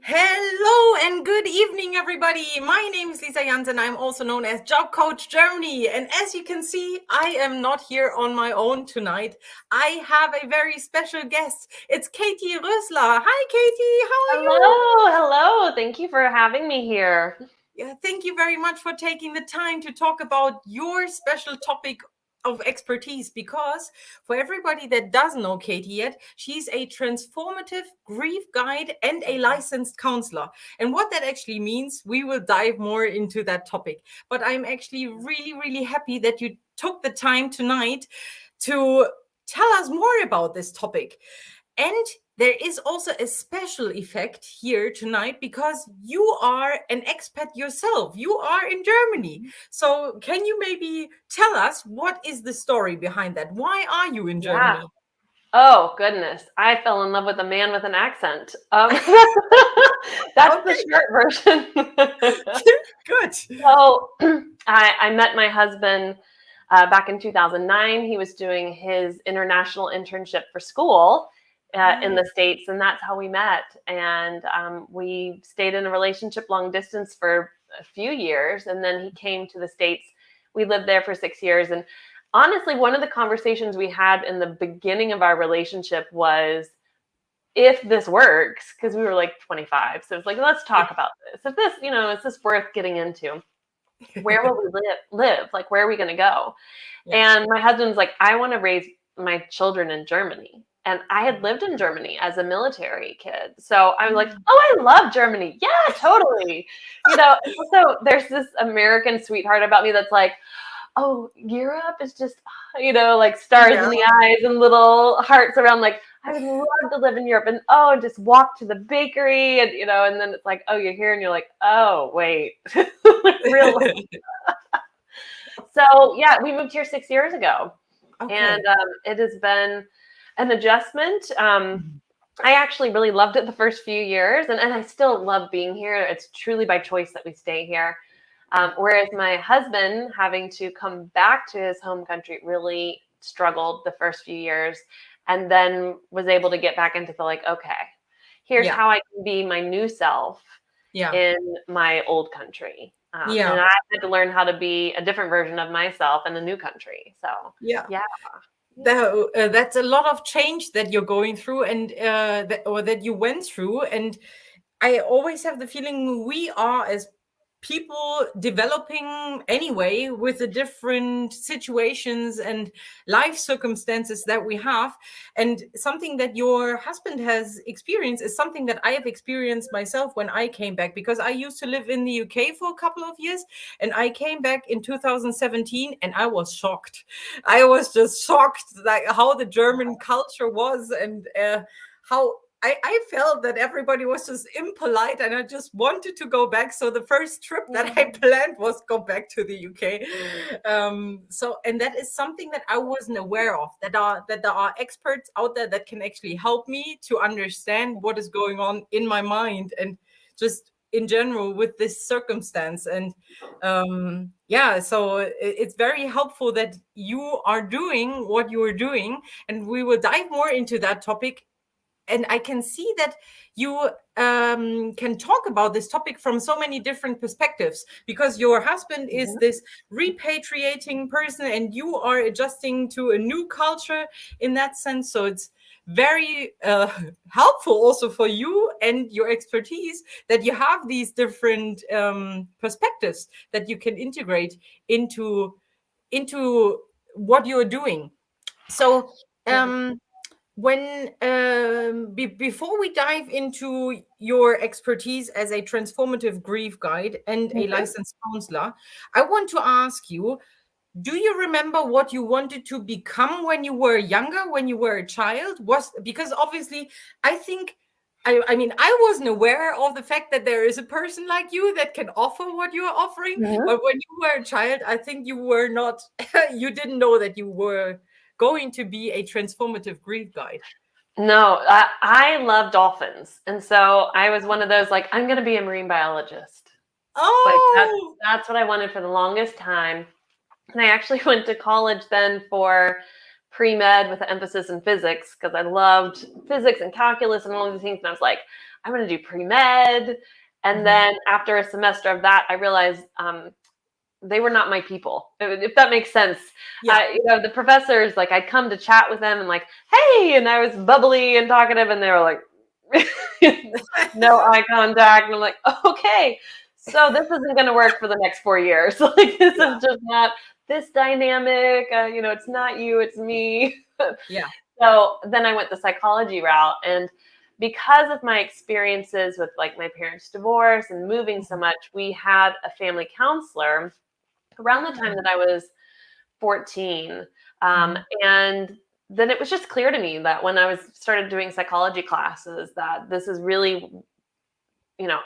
Hello and good evening, everybody. My name is Lisa Jansen. I'm also known as Job Coach Germany. And as you can see, I am not here on my own tonight. I have a very special guest. It's Katie Rössler. Hi, Katie. How are you? Hello. Thank you for having me here. Yeah, thank you very much for taking the time to talk about your special topic of expertise, because for everybody that doesn't know Katie yet, she's a transformative grief guide and a licensed counselor. And what that actually means, we will dive more into that topic. But I'm actually really, really happy that you took the time tonight to tell us more about this topic. And there is also a special effect here tonight because you are an expat yourself. You are in Germany. So can you maybe tell us what is the story behind that? Why are you in Yeah. Germany? Oh, goodness. I fell in love with a man with an accent. That's the Okay, short version. good. So I met my husband back in 2009. He was doing his international internship for school in the States, and that's how we met. And we stayed in a relationship long distance for a few years, and then he came to the States. We lived there for 6 years. And honestly, one of the conversations we had in the beginning of our relationship was, if this works, because we were like 25. So it's like, let's talk about this. If this, is this worth getting into? Where will we live? Like, where are we going to go? Yeah. And my husband's like, I want to raise my children in Germany. And I had lived in Germany as a military kid. So I was like, oh, I love Germany. Yeah, totally. So there's this American sweetheart about me that's like, oh, Europe is just, like stars Yeah. in the eyes and little hearts around. Like, I would love to live in Europe and just walk to the bakery and then it's like, oh, you're here and you're like, oh, wait, real life. So yeah, we moved here 6 years ago, and Okay. it has been an adjustment. I actually really loved it the first few years, and I still love being here. It's truly by choice that we stay here. Whereas my husband, having to come back to his home country, really struggled the first few years, and then was able to get back into the like, okay, here's Yeah. how I can be my new self Yeah. in my old country. And Yeah. I had to learn how to be a different version of myself in a new country. So, Yeah. yeah. That's a lot of change that you're going through, and that you went through. And I always have the feeling we are, as people, developing anyway with the different situations and life circumstances that we have. And something that your husband has experienced is something that I have experienced myself when I came back, because I used to live in the UK for a couple of years, and I came back in 2017 and I was shocked. I was just shocked, like how the German culture was, and how I felt that everybody was just impolite, and I just wanted to go back. So the first trip that I planned was go back to the UK. And that is something that I wasn't aware of, that there are experts out there that can actually help me to understand what is going on in my mind and just in general with this circumstance. And so it's very helpful that you are doing what you are doing, and we will dive more into that topic. And I can see that you can talk about this topic from so many different perspectives, because your husband is this repatriating person and you are adjusting to a new culture in that sense. So it's very helpful also for you and your expertise that you have these different perspectives that you can integrate into what you're doing. So before we dive into your expertise as a transformative grief guide and a licensed counselor, I want to ask you, do you remember what you wanted to become when you were younger, when you were a child? Was because obviously I think I mean, I wasn't aware of the fact that there is a person like you that can offer what you are offering. But when you were a child, I think you were not, you didn't know that you were going to be a transformative grief guide. No, I love dolphins. And so I was one of those, like, I'm going to be a marine biologist. Like, Oh, that's what I wanted for the longest time. And I actually went to college then for pre-med with an emphasis in physics because I loved physics and calculus and all of these things. And I was like, I'm going to do pre-med. And then after a semester of that, I realized they were not my people, if that makes sense. The professors, like I'd come to chat with them and like, hey, and I was bubbly and talkative, and they were like, no eye contact. And I'm like, okay, so this isn't going to work for the next 4 years. Like this is just not this dynamic. It's not you, it's me. So then I went the psychology route, and because of my experiences with like my parents' divorce and moving so much, we had a family counselor around the time that I was 14. And then it was just clear to me that when I started doing psychology classes, that this is really,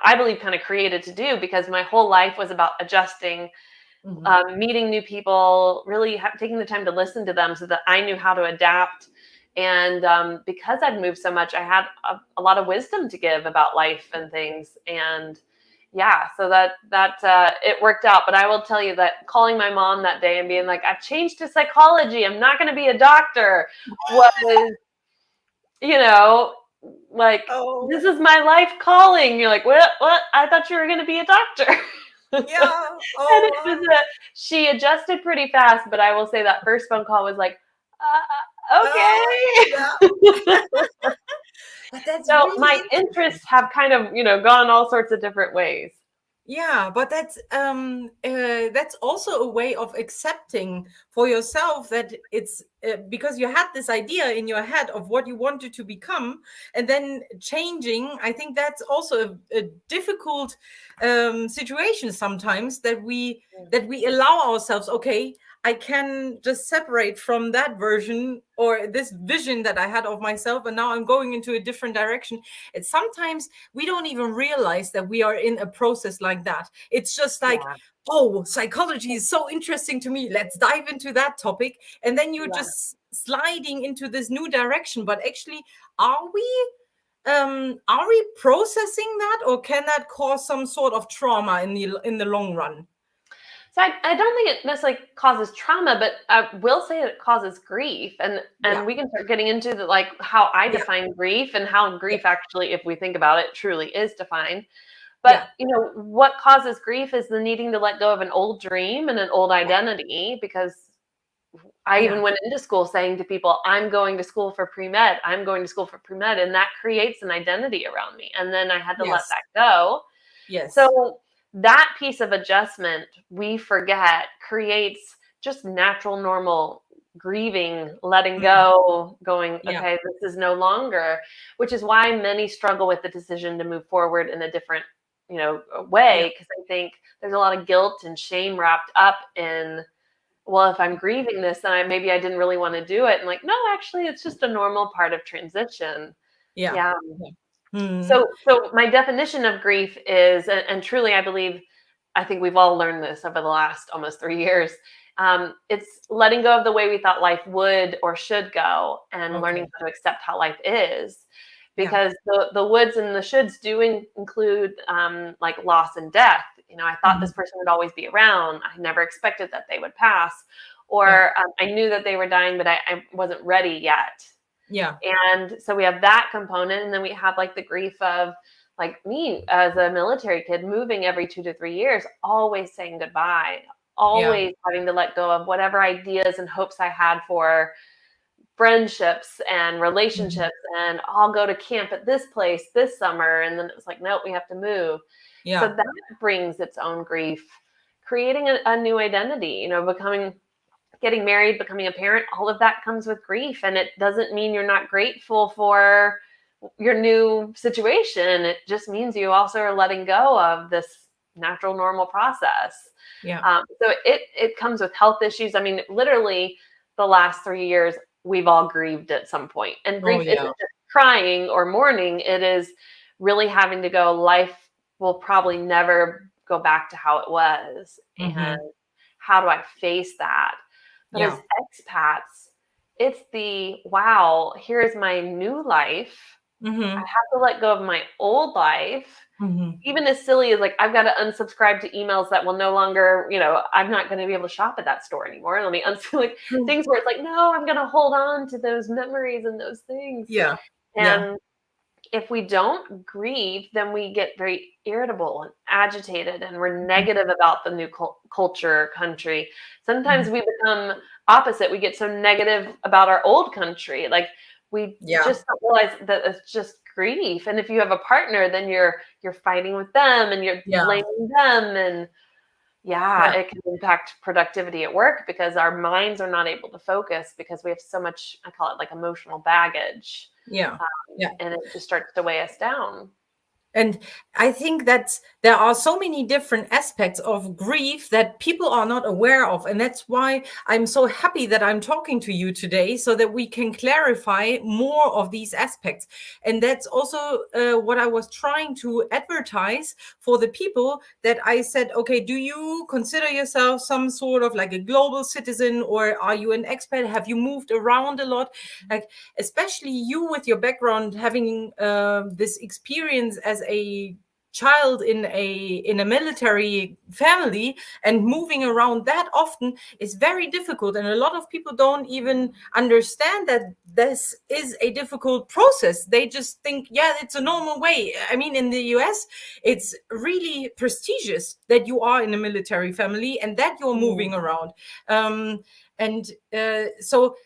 I believe kind of created to do, because my whole life was about adjusting, meeting new people, really taking the time to listen to them so that I knew how to adapt. And because I'd moved so much, I had a lot of wisdom to give about life and things. And so that it worked out. But I will tell you that calling my mom that day and being like, I've changed to psychology, I'm not going to be a doctor, was, like, this is my life calling. You're like, what? I thought you were going to be a doctor. And she adjusted pretty fast, but I will say that first phone call was like, okay. But that's so really my interests have kind of, gone all sorts of different ways. Yeah, but that's also a way of accepting for yourself that it's because you had this idea in your head of what you wanted to become, and then changing. I think that's also a difficult situation sometimes, that we allow ourselves. Okay, I can just separate from that version or this vision that I had of myself, and now I'm going into a different direction. And sometimes we don't even realize that we are in a process like that. It's just like, oh, psychology is so interesting to me. Let's dive into that topic. And then you're just sliding into this new direction. But actually, are we processing that, or can that cause some sort of trauma in the long run? So I don't think it necessarily causes trauma, but I will say it causes grief. And we can start getting into how I define grief, and how grief actually, if we think about it, truly is defined. But, what causes grief is the needing to let go of an old dream and an old identity, because I even went into school saying to people, I'm going to school for pre-med. I'm going to school for pre-med. And that creates an identity around me. And then I had to let that go. So that piece of adjustment, we forget, creates just natural, normal grieving, letting go, going, okay, this is no longer, which is why many struggle with the decision to move forward in a different, way. Because I think there's a lot of guilt and shame wrapped up in, well, if I'm grieving this, then maybe I didn't really want to do it. And like, no, actually, it's just a normal part of transition. So my definition of grief is, and truly, I think we've all learned this over the last almost 3 years. It's letting go of the way we thought life would or should go, and learning how to accept how life is. Because the woulds and the shoulds do include like loss and death. I thought this person would always be around. I never expected that they would pass, or I knew that they were dying, but I wasn't ready yet. And so we have that component, and then we have like the grief of like me as a military kid, moving every 2 to 3 years, always saying goodbye, always having to let go of whatever ideas and hopes I had for friendships and relationships, and I'll go to camp at this place this summer. And then it was like, nope, we have to move. So that brings its own grief, creating a new identity, getting married, becoming a parent, all of that comes with grief. And it doesn't mean you're not grateful for your new situation. It just means you also are letting go of this natural, normal process. So it comes with health issues. I mean, literally the last 3 years, we've all grieved at some point. And grief isn't just crying or mourning. It is really having to go, life will probably never go back to how it was. And how do I face that? But as expats, it's wow, here's my new life. Mm-hmm. I have to let go of my old life. Mm-hmm. Even as silly as like, I've got to unsubscribe to emails that will no longer, I'm not going to be able to shop at that store anymore. Let me like things where it's like, no, I'm going to hold on to those memories and those things. Yeah. Yeah. And if we don't grieve, then we get very irritable and agitated, and we're negative about the new culture, country. Sometimes we become opposite. We get so negative about our old country. Like we Yeah. just don't realize that it's just grief. And if you have a partner, then you're fighting with them and you're Yeah. blaming them. And Yeah. it can impact productivity at work because our minds are not able to focus because we have so much, I call it like emotional baggage. Yeah. Yeah. And it just starts to weigh us down. And I think that there are so many different aspects of grief that people are not aware of. And that's why I'm so happy that I'm talking to you today, so that we can clarify more of these aspects. And that's also what I was trying to advertise for the people, that I said, okay, do you consider yourself some sort of like a global citizen, or are you an expat? Have you moved around a lot? Like, especially you with your background, having this experience as a child in a military family and moving around that often is very difficult, and a lot of people don't even understand that this is a difficult process. They just think, yeah, it's a normal way. I mean, in the US, it's really prestigious that you are in a military family and that you're moving around. So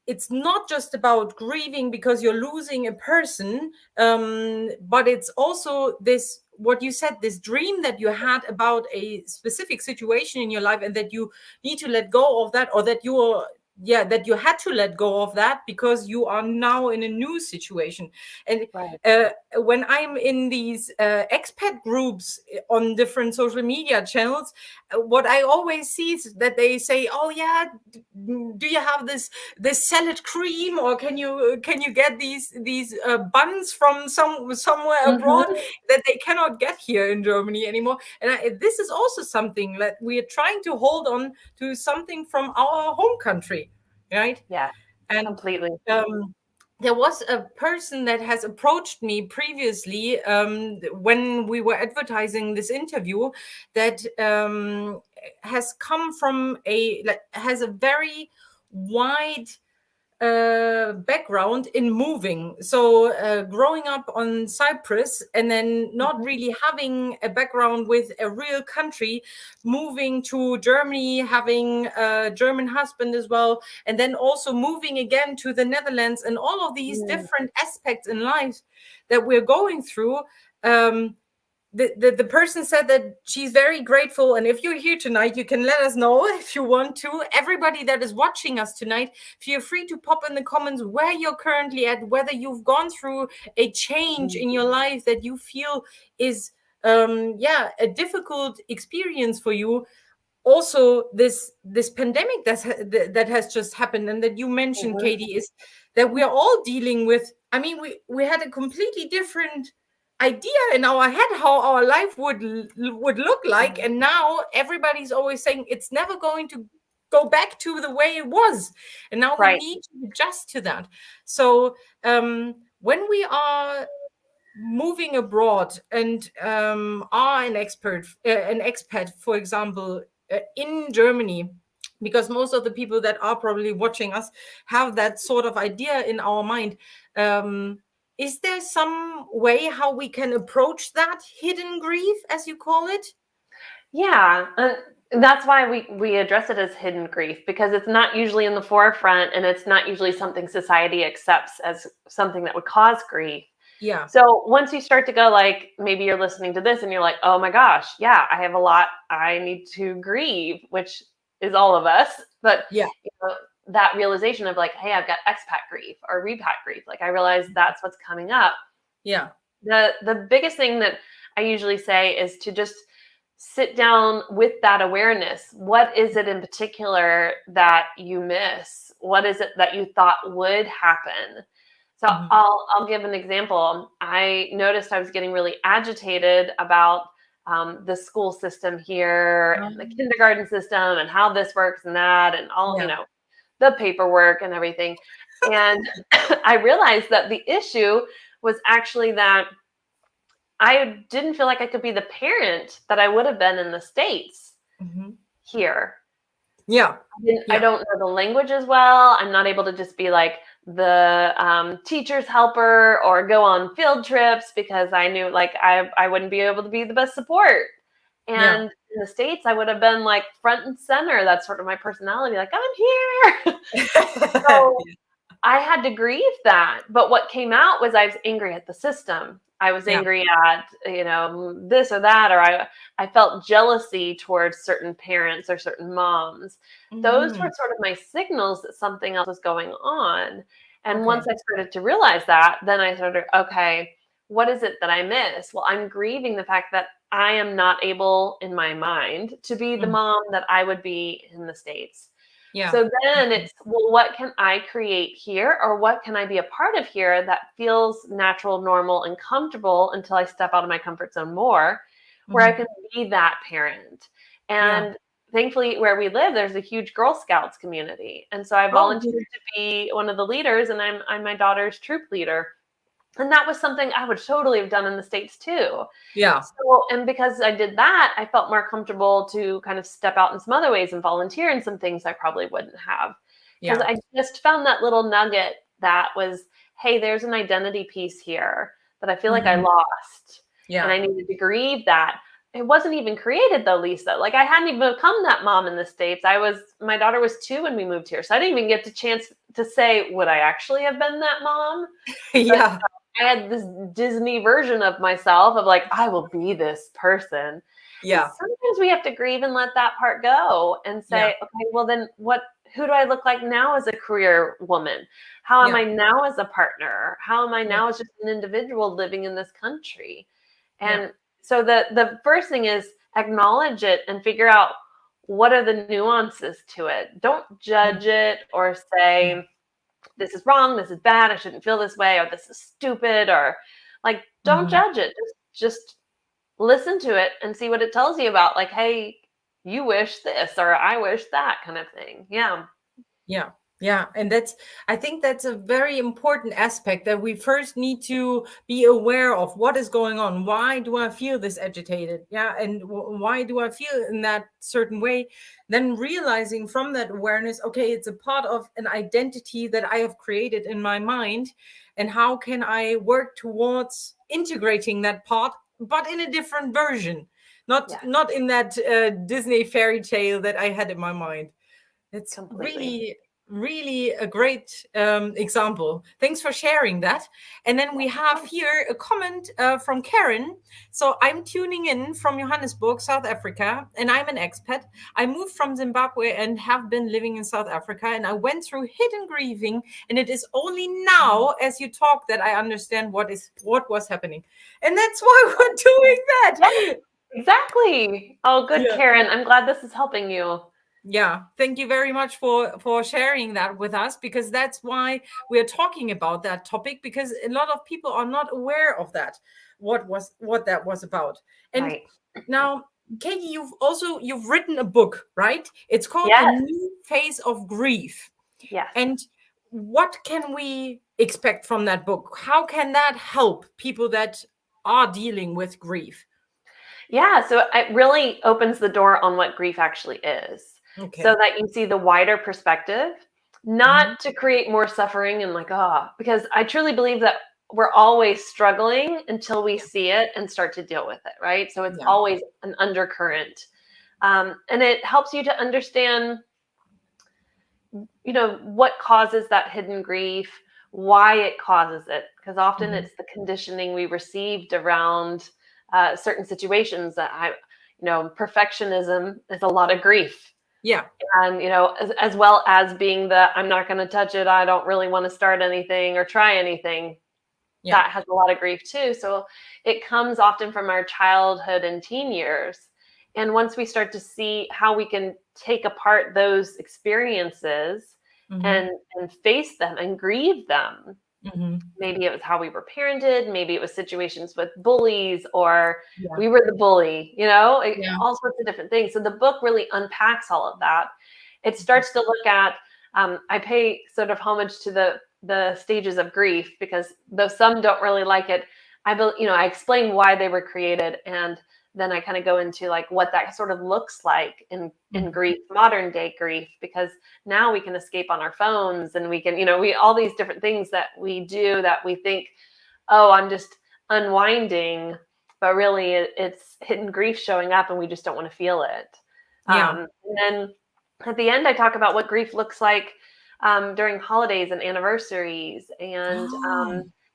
it's not just about grieving because you're losing a person, but it's also this, what you said, this dream that you had about a specific situation in your life, and that you need to let go of that, or that that you had to let go of that because you are now in a new situation. And when I'm in these expat groups on different social media channels, what I always see is that they say, oh yeah, do you have this salad cream, or can you get these buns from somewhere abroad that they cannot get here in Germany anymore? And this is also something that we are trying to hold on to, something from our home country, right? Yeah, And completely. there was a person that has approached me previously, when we were advertising this interview, that has come from has a very wide background in moving. So growing up on Cyprus, and then not really having a background with a real country, moving to Germany, having a German husband as well, and then also moving again to the Netherlands, and all of these different aspects in life that we're going through. The person said that she's very grateful, and if you're here tonight, you can let us know if you want to. Everybody that is watching us tonight, feel free to pop in the comments where you're currently at, whether you've gone through a change in your life that you feel is a difficult experience for you. Also, this pandemic that has just happened, and that you mentioned, Katie, is that we are all dealing with. I mean, we had a completely different idea in our head how our life would look like, and now everybody's always saying it's never going to go back to the way it was, and now we need to adjust to that. So when we are moving abroad and are an expat, for example, in Germany, because most of the people that are probably watching us have that sort of idea in our mind. Is there some way how we can approach that hidden grief, as you call it? Yeah. And that's why we address it as hidden grief, because it's not usually in the forefront, and it's not usually something society accepts as something that would cause grief. Yeah. So once you start to go, like, maybe you're listening to this and you're like, oh my gosh, yeah, I have a lot I need to grieve, which is all of us. But yeah, that realization of like, hey, I've got expat grief or repat grief. Like, I realize that's what's coming up. Yeah. The biggest thing that I usually say is to just sit down with that awareness. What is it in particular that you miss? What is it that you thought would happen? So I'll give an example. I noticed I was getting really agitated about the school system here, and the kindergarten system, and how this works and that, and all, the paperwork and everything. And I realized that the issue was actually that I didn't feel like I could be the parent that I would have been in the States here. Yeah. I don't know the language as well. I'm not able to just be like the teacher's helper or go on field trips, because I knew like I wouldn't be able to be the best support. And in the States, I would have been like front and center. That's sort of my personality. Like, I'm here. So I had to grieve that. But what came out was I was angry at the system. I was angry at, this or that, or I felt jealousy towards certain parents or certain moms. Those were sort of my signals that something else was going on. And once I started to realize that, then I started, okay, what is it that I miss? Well, I'm grieving the fact that I am not able in my mind to be the mom that I would be in the States. So then it's, well, what can I create here, or what can I be a part of here that feels natural, normal, and comfortable until I step out of my comfort zone more, where I can be that parent. And thankfully, where we live, there's a huge Girl Scouts community. And so I volunteered to be one of the leaders, and I'm my daughter's troop leader. And that was something I would totally have done in the States too. Yeah. So, and because I did that, I felt more comfortable to kind of step out in some other ways and volunteer in some things I probably wouldn't have. Because I just found that little nugget that was, hey, there's an identity piece here that I feel like I lost. And I needed to grieve that. It wasn't even created though, Lisa. Like I hadn't even become that mom in the States. My daughter was 2 when we moved here. So I didn't even get the chance to say, would I actually have been that mom? But, I had this Disney version of myself of like, I will be this person. Yeah. Sometimes we have to grieve and let that part go and say, okay, well then who do I look like now as a career woman? How am I now as a partner? How am I now as just an individual living in this country? And so the first thing is acknowledge it and figure out what are the nuances to it. Don't judge it or say, this is wrong, this is bad, I shouldn't feel this way, or this is stupid, or like, don't judge it. Just listen to it and see what it tells you about, like, hey, you wish this, or I wish that kind of thing. Yeah. And I think that's a very important aspect, that we first need to be aware of what is going on. Why do I feel this agitated? And why do I feel in that certain way? Then realizing from that awareness, okay, it's a part of an identity that I have created in my mind. And how can I work towards integrating that part, but in a different version? Not in that Disney fairy tale that I had in my mind. It's completely really a great example. Thanks for sharing that. And then we have here a comment from Karen. So I'm tuning in from Johannesburg, South Africa, and I'm an expat. I moved from Zimbabwe and have been living in South Africa, and I went through hidden grieving, and it is only now as you talk that I understand what was happening. And that's why we're doing that. Yeah, exactly. Oh, good, Karen. I'm glad this is helping you. Yeah, thank you very much for sharing that with us, because that's why we're talking about that topic, because a lot of people are not aware of that, what that was about. And now, Katie, you've written a book, right? It's called A New Phase of Grief. Yes. And what can we expect from that book? How can that help people that are dealing with grief? Yeah, so it really opens the door on what grief actually is. So that you see the wider perspective, not to create more suffering and like, because I truly believe that we're always struggling until we see it and start to deal with it, right? So it's always an undercurrent. And it helps you to understand, what causes that hidden grief, why it causes it, because often it's the conditioning we received around certain situations that perfectionism is a lot of grief. Yeah. And, as well as being I'm not going to touch it. I don't really want to start anything or try anything. Yeah. That has a lot of grief too. So it comes often from our childhood and teen years. And once we start to see how we can take apart those experiences and face them and grieve them, maybe it was how we were parented, maybe it was situations with bullies, or we were the bully, all sorts of different things. So the book really unpacks all of that. It starts to look at, I pay sort of homage to the stages of grief, because though some don't really like it, I explain why they were created, and then I kind of go into like what that sort of looks like in grief, modern day grief, because now we can escape on our phones, and we can, we all these different things that we do that we think, oh, I'm just unwinding, but really it's hidden grief showing up, and we just don't want to feel it. And then at the end, I talk about what grief looks like during holidays and anniversaries, and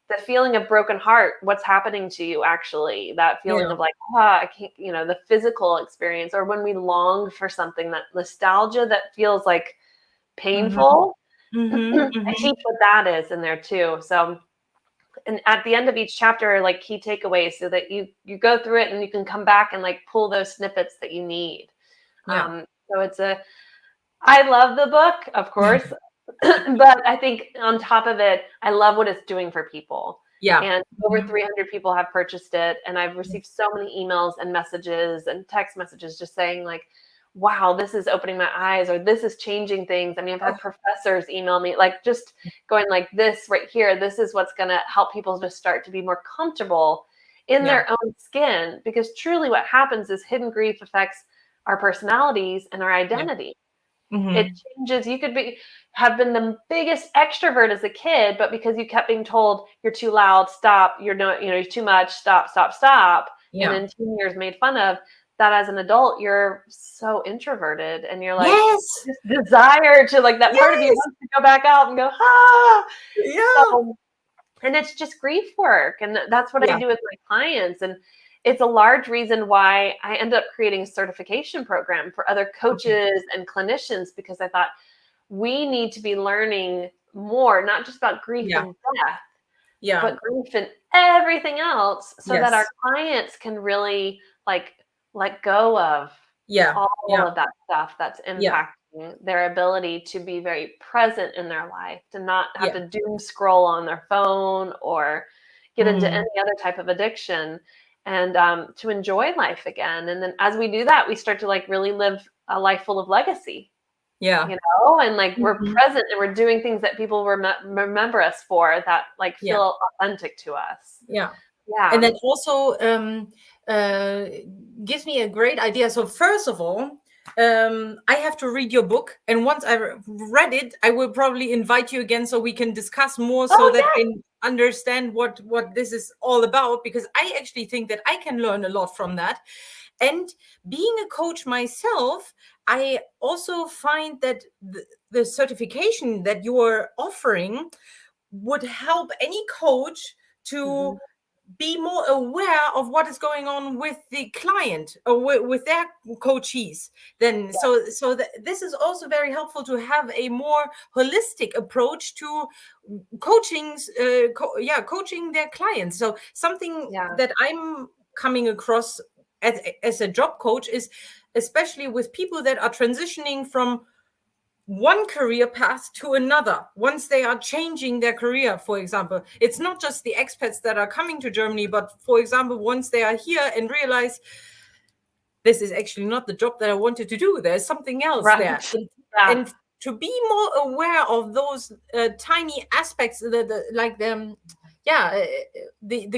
the feeling of broken heart, what's happening to you, actually, that feeling of like, I can't, the physical experience, or when we long for something, that nostalgia that feels like painful. I teach what that is in there too. So, and at the end of each chapter, like key takeaways, so that you go through it and you can come back and like pull those snippets that you need. So I love the book, of course, but I think on top of it, I love what it's doing for people. And over 300 people have purchased it. And I've received so many emails and messages and text messages just saying like, wow, this is opening my eyes, or this is changing things. I mean, I've had professors email me, like just going like, this right here, this is what's going to help people just start to be more comfortable in their own skin. Because truly what happens is hidden grief affects our personalities and our identity. It changes. You could have been the biggest extrovert as a kid, but because you kept being told you're too loud, stop, you're too much, stop, and in teen years made fun of, that as an adult, you're so introverted, and you're like, this desire to, like, that part of you wants to go back out and go, So, and it's just grief work. And that's what I do with my clients. And it's a large reason why I end up creating a certification program for other coaches and clinicians, because I thought we need to be learning more, not just about grief and death, but grief and everything else, so that our clients can really like let go of all of that stuff that's impacting their ability to be very present in their life, to not have to doom scroll on their phone or get into any other type of addiction, and to enjoy life again. And then as we do that, we start to like really live a life full of legacy. And like we're present, and we're doing things that people remember us for, that like feel authentic to us. And that also gives me a great idea. So first of all, I have to read your book, and once I read it, I will probably invite you again so we can discuss more, so that I understand what this is all about, because I actually think that I can learn a lot from that. And being a coach myself, I also find that the certification that you are offering would help any coach to be more aware of what is going on with the client, or with their coachees. Then so this is also very helpful, to have a more holistic approach to coaching their clients. So something that I'm coming across as a job coach is, especially with people that are transitioning from one career path to another, once they are changing their career. For example, it's not just the expats that are coming to Germany, but for example, once they are here and realize this is actually not the job that I wanted to do, there's something else there. And to be more aware of those tiny aspects, the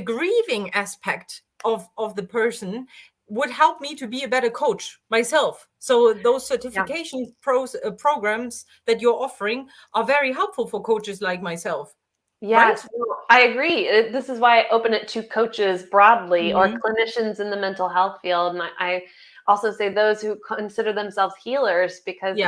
grieving aspect of the person, would help me to be a better coach myself. So those certification programs that you're offering are very helpful for coaches like myself. Yes, I agree. This is why I open it to coaches broadly, or clinicians in the mental health field. And I also say those who consider themselves healers, because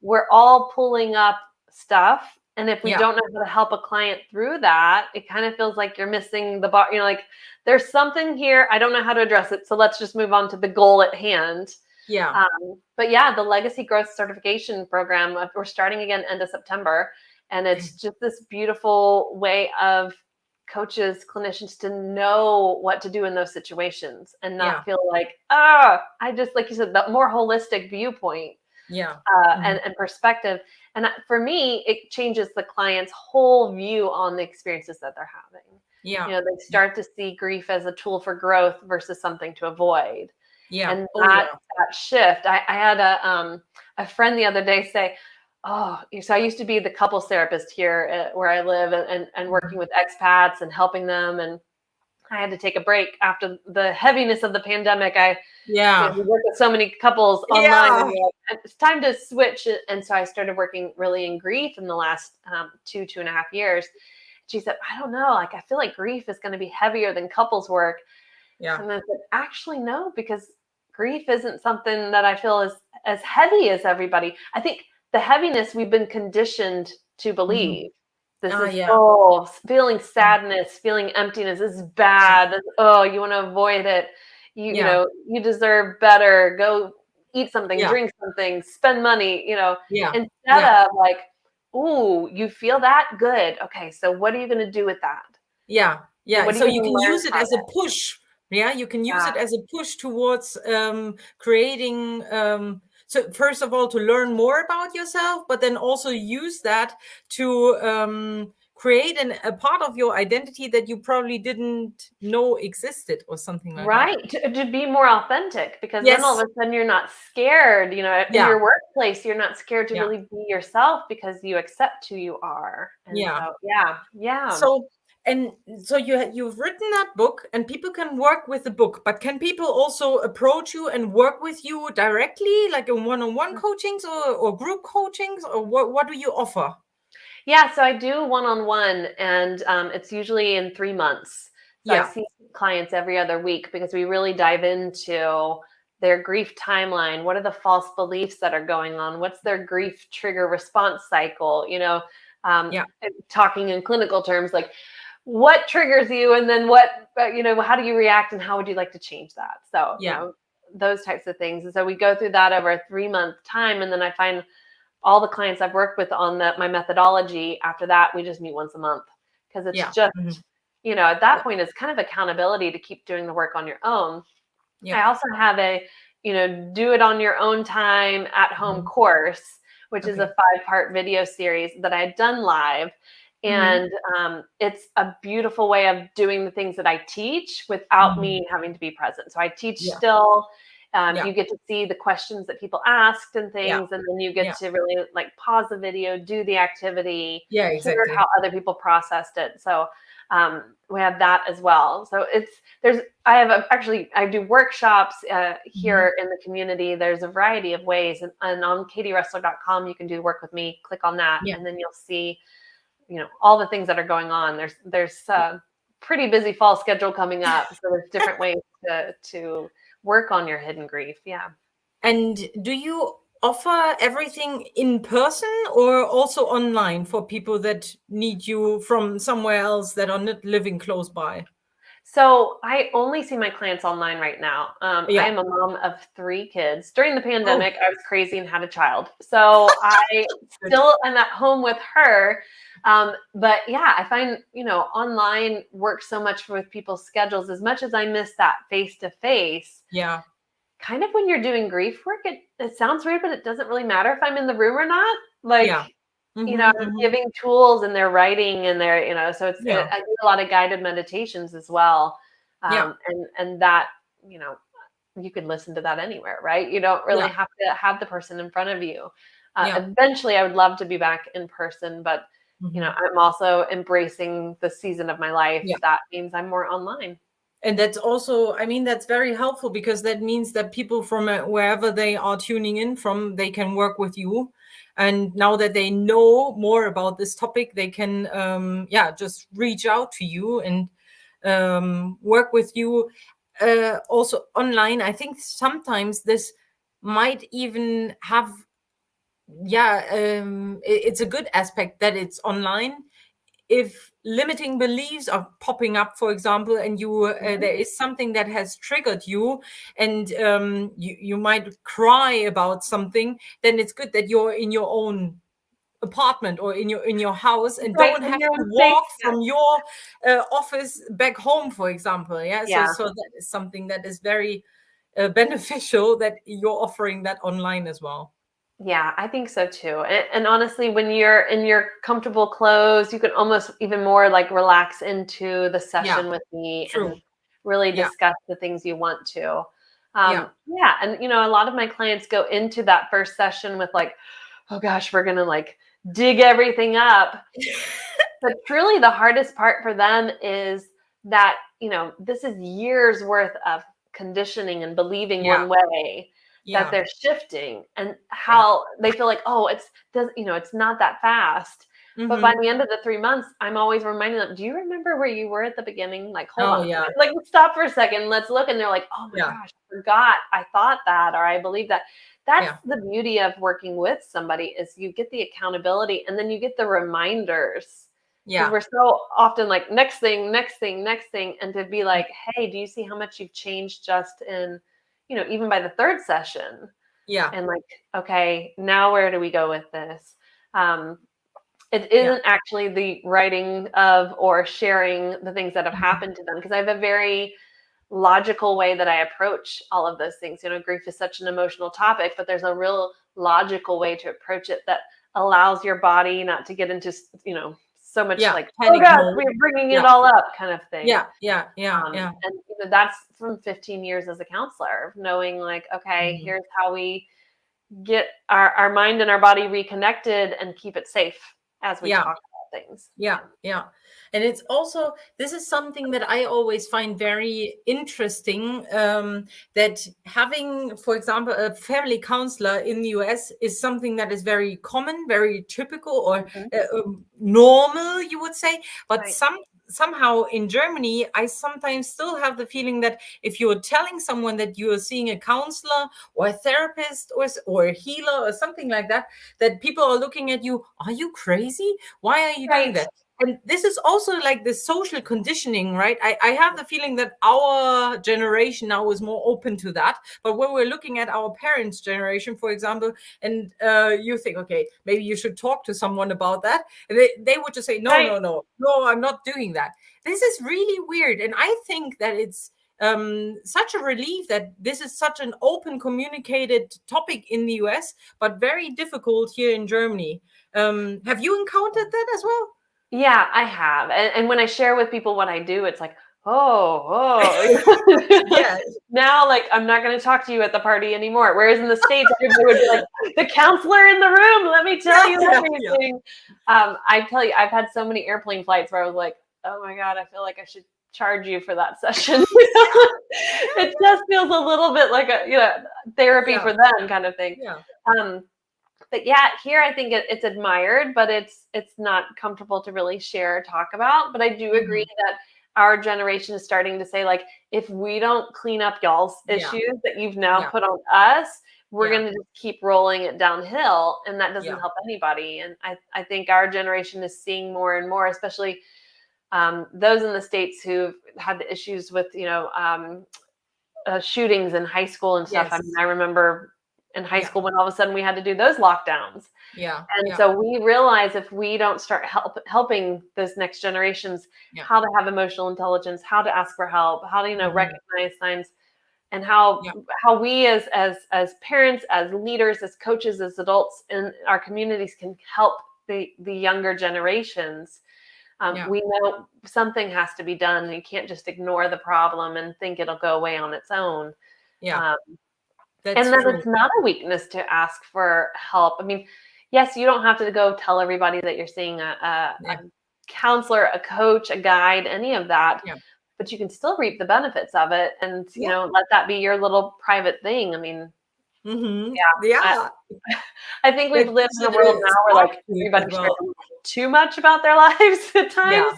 we're all pulling up stuff. And if we don't know how to help a client through that, it kind of feels like you're missing the bar. Like, there's something here, I don't know how to address it, so let's just move on to the goal at hand. But the Legacy Growth Certification Program, we're starting again end of September. And it's just this beautiful way of coaches, clinicians, to know what to do in those situations, and not feel like, I just, like you said, the more holistic viewpoint and perspective. And for me, it changes the client's whole view on the experiences that they're having. They start to see grief as a tool for growth versus something to avoid. And that shift, I had a friend the other day say, So I used to be the couples therapist here where I live, and working with expats and helping them. And I had to take a break after the heaviness of the pandemic. We worked with so many couples online, and it's time to switch. And so I started working really in grief in the last 2.5 years. She said, I don't know, like, I feel like grief is going to be heavier than couples work. And I said, actually, no, because grief isn't something that I feel is as heavy as everybody. I think the heaviness we've been conditioned to believe. This is, feeling sadness, feeling emptiness is bad. You want to avoid it. You know, you deserve better. Go eat something, drink something, spend money, instead of like, ooh, you feel that? Good. Okay, so what are you going to do with that? So you can use it as a push. You can use it as a push towards creating. So first of all, to learn more about yourself, but then also use that to create a part of your identity that you probably didn't know existed, or something like that. Right, to be more authentic, because then all of a sudden you're not scared, in your workplace, you're not scared to really be yourself because you accept who you are. And so you've written that book, and people can work with the book, but can people also approach you and work with you directly, like in one-on-one coachings or group coachings, or what do you offer? So I do one-on-one, and it's usually in 3 months. So I see clients every other week, because we really dive into their grief timeline. What are the false beliefs that are going on? What's their grief trigger response cycle? Talking in clinical terms, like, what triggers you, and then how do you react, and how would you like to change that? So, those types of things. And so we go through that over a 3-month time. And then I find all the clients I've worked with on my methodology, after that, we just meet once a month, because it's just, at that point, it's kind of accountability to keep doing the work on your own. I also have a, do it on your own time at home course, which is a 5-part video series that I had done live. And it's a beautiful way of doing the things that I teach without me having to be present. So I teach still. You get to see the questions that people asked and things, and then you get to really like pause the video, do the activity, hear how other people processed it. So we have that as well. So I do workshops here in the community. There's a variety of ways, and on KatieRössler.com, you can do work with me. Click on that, and then you'll see, all the things that are going on. There's a pretty busy fall schedule coming up, so there's different ways to work on your hidden grief. And do you offer everything in person or also online for people that need you from somewhere else that are not living close by? So I only see my clients online right now. I am a mom of 3 kids. During the pandemic, I was crazy and had a child. So I still am at home with her. But I find, online works so much with people's schedules. As much as I miss that face-to-face, kind of when you're doing grief work, it sounds weird, but it doesn't really matter if I'm in the room or not. Like, I'm giving tools, and they're writing, and they're, so it's, I do a lot of guided meditations as well. And that, you can listen to that anywhere, right? You don't really have to have the person in front of you. Eventually I would love to be back in person, but I'm also embracing the season of my life. That means I'm more online. And that's also, that's very helpful, because that means that people from wherever they are tuning in from, they can work with you. And now that they know more about this topic, they can, just reach out to you and work with you also online. I think sometimes this might even have, it's a good aspect that it's online. If limiting beliefs are popping up, for example, and you there is something that has triggered you, and you might cry about something, then it's good that you're in your own apartment or in your house, and don't have to walk from your office back home, for example. So that is something that is very beneficial, that you're offering that online as well. Yeah, I think so too. And honestly, when you're in your comfortable clothes, you can almost even more like relax into the session with me and really discuss the things you want to. And a lot of my clients go into that first session with like, oh gosh, we're going to like dig everything up. But truly the hardest part for them is that, this is years worth of conditioning and believing one way that they're shifting, and how they feel like, oh, it's not that fast. But by the end of the 3 months, I'm always reminding them, do you remember where you were at the beginning? Like, hold on, like stop for a second. Let's look. And they're like, oh my gosh, I forgot. I thought that, or I believe that. That's the beauty of working with somebody, is you get the accountability, and then you get the reminders. Because we're so often like, next thing. And to be like, hey, do you see how much you've changed just in, even by the third session? And like, okay, now where do we go with this? It isn't actually the writing of or sharing the things that have happened to them, because I have a very logical way that I approach all of those things. Grief is such an emotional topic, but there's a real logical way to approach it that allows your body not to get into, so much like, oh God, we're bringing it all up kind of thing. And that's from 15 years as a counselor, knowing like, okay, here's how we get our mind and our body reconnected and keep it safe as we talk about things. And it's also, this is something that I always find very interesting, that having, for example, a family counselor in the US is something that is very common, very typical, or normal, you would say. But somehow in Germany, I sometimes still have the feeling that if you're telling someone that you are seeing a counselor or a therapist or a healer or something like that, that people are looking at you, are you crazy? Why are you doing that? And this is also like the social conditioning, right? I have the feeling that our generation now is more open to that. But when we're looking at our parents' generation, for example, and you think, okay, maybe you should talk to someone about that. And they would just say, no, I'm not doing that. This is really weird. And I think that it's such a relief that this is such an open communicated topic in the US, but very difficult here in Germany. Have you encountered that as well? Yeah, I have. And when I share with people what I do, it's like, oh. Now, like, I'm not going to talk to you at the party anymore. Whereas in the States, everybody would be like, the counselor in the room, let me tell you everything. I tell you, I've had so many airplane flights where I was like, oh my God, I feel like I should charge you for that session. It just feels a little bit like a therapy for them kind of thing. But here I think it's admired, but it's not comfortable to really share or talk about. But I do agree that our generation is starting to say, like, if we don't clean up y'all's issues that you've now put on us, we're going to just keep rolling it downhill, and that doesn't help anybody. And I think our generation is seeing more and more, especially those in the States who've had the issues with, shootings in high school and stuff. I mean, I remember in high school when all of a sudden we had to do those lockdowns. So we realize if we don't start helping those next generations how to have emotional intelligence, how to ask for help, how to recognize signs, and how we as parents, as leaders, as coaches, as adults in our communities can help the younger generations. We know something has to be done. You can't just ignore the problem and think it'll go away on its own. And then it's not a weakness to ask for help. I mean, yes, you don't have to go tell everybody that you're seeing a counselor, a coach, a guide, any of that. But you can still reap the benefits of it, and let that be your little private thing. I mean, I think we've lived in a world now where like everybody shares too much about their lives at times.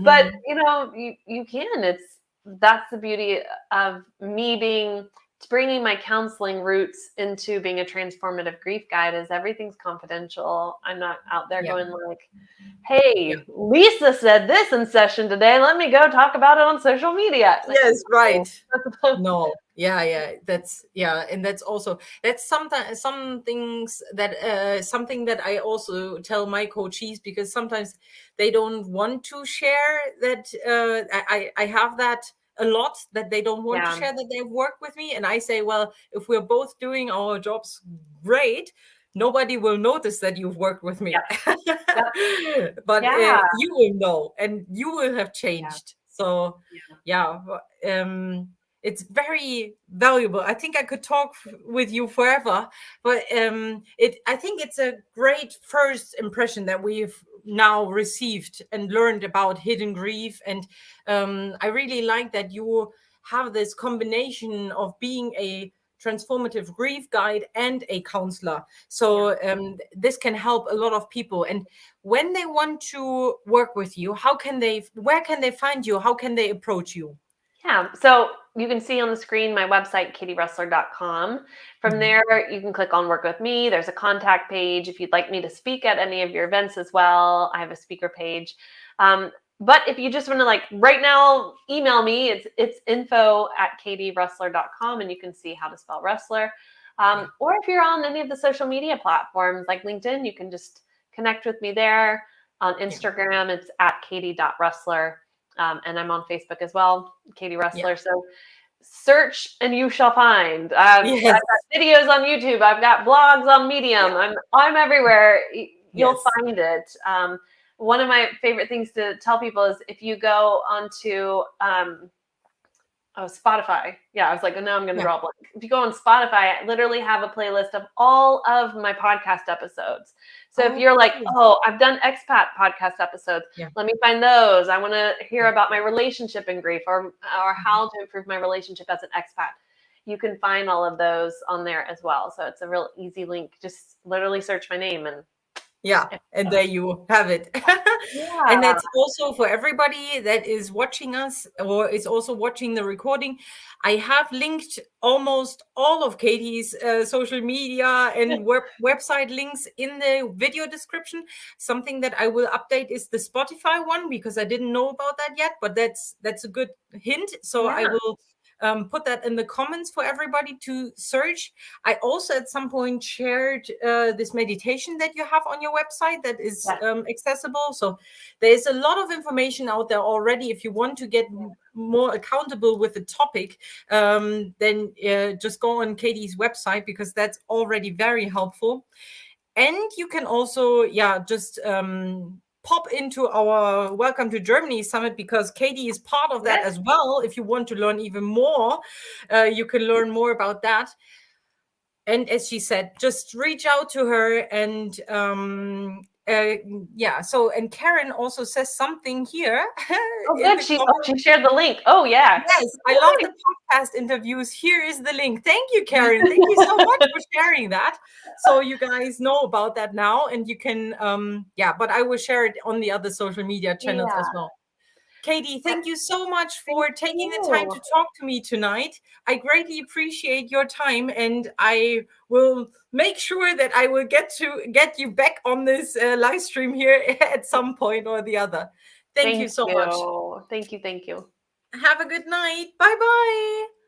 But you can. That's the beauty of me bringing my counseling roots into being a transformative grief guide, is everything's confidential. I'm not out there going like, hey, Lisa said this in session today. Let me go talk about it on social media. Yes, right. No. That's and that's also, that's sometimes some things that something that I also tell my coachees, because sometimes they don't want to share that. I have that a lot, that they don't want to share that they work with me, and I say, well, if we're both doing our jobs great, nobody will notice that you've worked with me. But you will know, and you will have changed. So it's very valuable. I think I could talk with you forever, but I think it's a great first impression that we've now received and learned about hidden grief. And I really like that you have this combination of being a transformative grief guide and a counselor. So this can help a lot of people. And when they want to work with you, where can they find you? How can they approach you? Yeah, so you can see on the screen my website, katierössler.com. From there, you can click on Work With Me. There's a contact page if you'd like me to speak at any of your events as well. I have a speaker page. But if you just want to, like, right now, email me. It's info@katierössler.com, and you can see how to spell Rössler. Or if you're on any of the social media platforms like LinkedIn, you can just connect with me there. On Instagram, it's @katie.rössler. And I'm on Facebook as well, Katie Rössler. So search and you shall find. I've got videos on YouTube. I've got blogs on Medium. I'm everywhere. You'll find it. One of my favorite things to tell people is if you go onto Spotify. I was like, now I'm going to draw a blank. If you go on Spotify, I literally have a playlist of all of my podcast episodes. So if you're like, I've done expat podcast episodes, let me find those. I want to hear about my relationship in grief or how to improve my relationship as an expat. You can find all of those on there as well. So it's a real easy link. Just literally search my name and and there you have it. And that's also for everybody that is watching us or is also watching the recording. I have linked almost all of Katie's social media and website links in the video description. Something that I will update is the Spotify one, because I didn't know about that yet, but that's a good hint. So I will put that in the comments for everybody to search. I also at some point shared this meditation that you have on your website that is accessible. So there's a lot of information out there already. If you want to get more accountable with the topic, then just go on Katie's website, because that's already very helpful. And you can also, just pop into our Welcome to Germany Summit, because Katie is part of that as well. If you want to learn even more, you can learn more about that. And as she said, just reach out to her. And and Karen also says something here. Oh, good. She shared the link. Oh, yeah. Yes, I love the podcast interviews. Here is the link. Thank you, Karen. Thank you so much for sharing that. So you guys know about that now, and you can, but I will share it on the other social media channels as well. Katie, thank you so much for taking the time to talk to me tonight. I greatly appreciate your time, and I will make sure that I will get you back on this live stream here at some point or the other. Thank you so much. Thank you. Have a good night. Bye-bye.